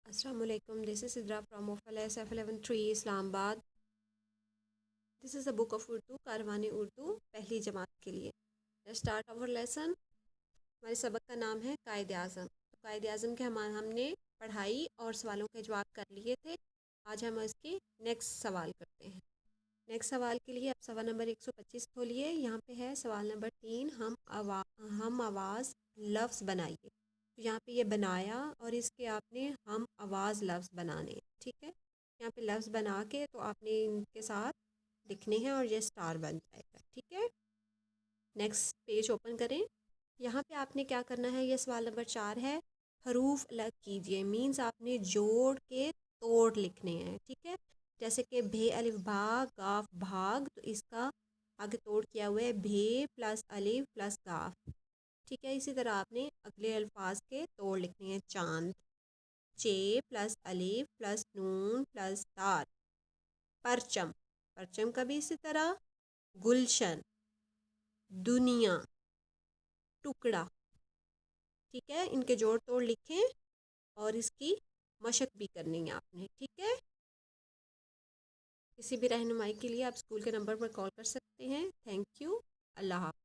السلام علیکم. دس از Sidra from اوفل S F 11 اسلام آباد. دس از اے بک آف اردو کاروان اردو پہلی جماعت کے لیے. Start our lesson. ہمارے سبق کا نام ہے قائد اعظم. تو قائد اعظم کے ہم نے پڑھائی اور سوالوں کے جواب کر لیے تھے. آج ہم اس کی نیکسٹ سوال کرتے ہیں. نیکسٹ سوال کے لیے آپ سوال نمبر 125 کھولیے. یہاں پہ ہے سوال نمبر 3. ہم آواز لفظ بنائیے. تو یہاں پہ یہ بنایا اور اس کے آپ نے ہم آواز لفظ بنانے ہیں. ٹھیک ہے. یہاں پہ لفظ بنا کے تو آپ نے ان کے ساتھ لکھنے ہیں اور یہ اسٹار بن جائے گا. ٹھیک ہے. نیکسٹ پیج اوپن کریں. یہاں پہ آپ نے کیا کرنا ہے. یہ سوال نمبر 4 ہے. حروف الگ کیجئے. مینز آپ نے جوڑ کے توڑ لکھنے ہیں. ٹھیک ہے. جیسے کہ بھے الف بھا گاف بھاگ, تو اس کا آگے توڑ کیا ہوا ہے بھے پلس الف پلس گاف. ٹھیک ہے. اسی طرح آپ نے اگلے الفاظ کے توڑ لکھنے ہیں. چاند چے پلس الف پلس نون پلس دال. پرچم, پرچم کا بھی اسی طرح. گلشن, دنیا, ٹکڑا. ٹھیک ہے. ان کے جوڑ توڑ لکھیں اور اس کی مشق بھی کرنی ہے آپ نے. ٹھیک ہے. کسی بھی رہنمائی کے لیے آپ اسکول کے نمبر پر کال کر سکتے ہیں. Thank you. اللہ حافظ.